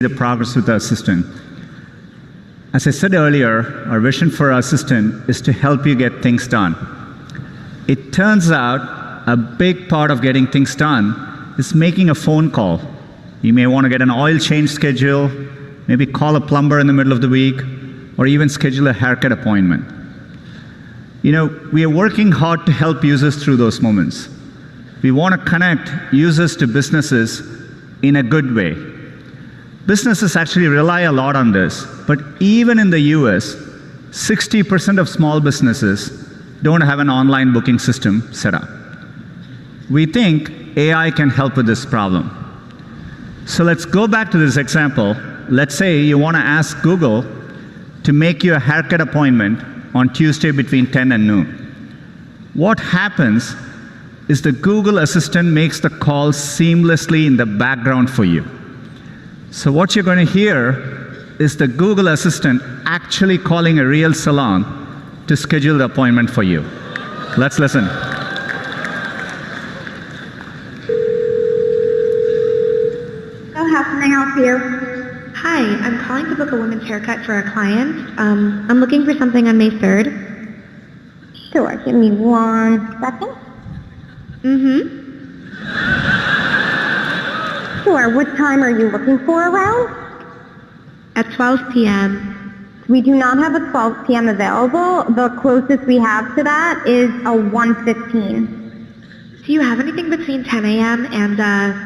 the progress with the assistant. As I said earlier, our vision for our assistant is to help you get things done. It turns out a big part of getting things done is making a phone call. You may want to get an oil change schedule, maybe call a plumber in the middle of the week, or even schedule a haircut appointment. We are working hard to help users through those moments. We want to connect users to businesses in a good way. Businesses actually rely a lot on this, but even in the US, 60% of small businesses don't have an online booking system set up. We think AI can help with this problem. So let's go back to this example. Let's say you want to ask Google to make you a haircut appointment on Tuesday between 10 and noon. What happens is the Google Assistant makes the call seamlessly in the background for you. So what you're going to hear is the Google Assistant actually calling a real salon to schedule the appointment for you. Let's listen. So how can I help you? Hi, I'm calling to book a women's haircut for a client. I'm looking for something on May 3rd. Sure, give me 1 second. Sure, what time are you looking for around? At 12 p.m. We do not have a 12 p.m. available. The closest we have to that is a 1:15. Do you have anything between 10 a.m. and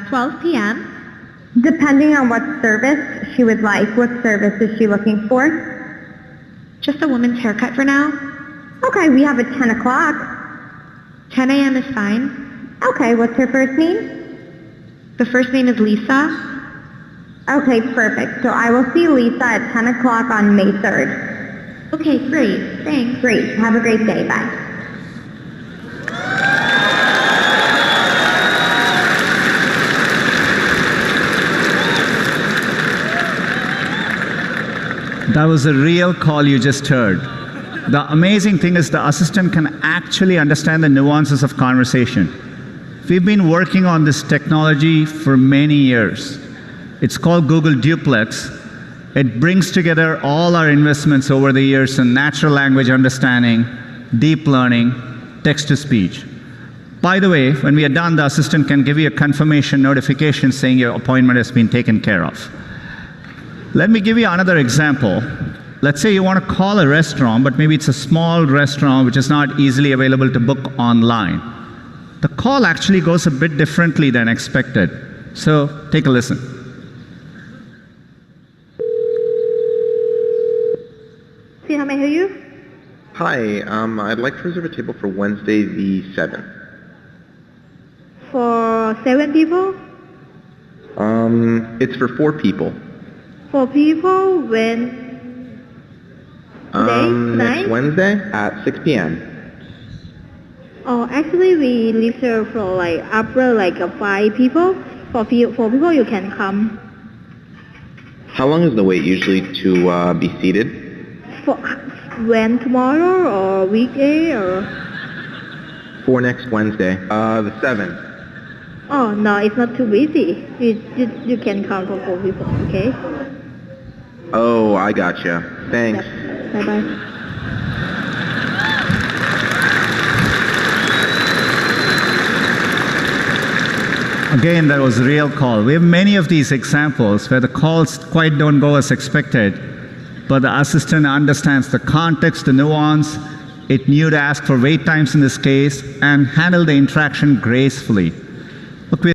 12 p.m.? Depending on what service she would like. What service is she looking for? Just a woman's haircut for now. Okay, we have a 10 o'clock. 10 a.m. is fine. Okay, what's her first name? The first name is Lisa. Okay, perfect. So I will see Lisa at 10 o'clock on May 3rd. Okay, great. Thanks. Great. Have a great day. Bye. That was a real call you just heard. The amazing thing is the assistant can actually understand the nuances of conversation. We've been working on this technology for many years. It's called Google Duplex. It brings together all our investments over the years in natural language understanding, deep learning, text-to-speech. By the way, when we are done, the assistant can give you a confirmation notification saying your appointment has been taken care of. Let me give you another example. Let's say you want to call a restaurant, but maybe it's a small restaurant which is not easily available to book online. The call actually goes a bit differently than expected. So take a listen. See how may I hear you? Hi, I'd like to reserve a table for Wednesday the 7th. For 7 people? It's for 4 people. 4 people when? Next Wednesday at 6 p.m. Oh, actually we reserve for after 5 people. For 4 people you can come. How long is the wait usually to be seated? For when, tomorrow or weekday or? For next Wednesday, the 7th. Oh no, it's not too busy. You can come for 4 people, okay? Oh, I gotcha. Thanks. Bye bye. Again, that was a real call. We have many of these examples where the calls quite don't go as expected, but the assistant understands the context, the nuance. It knew to ask for wait times in this case and handle the interaction gracefully. Look,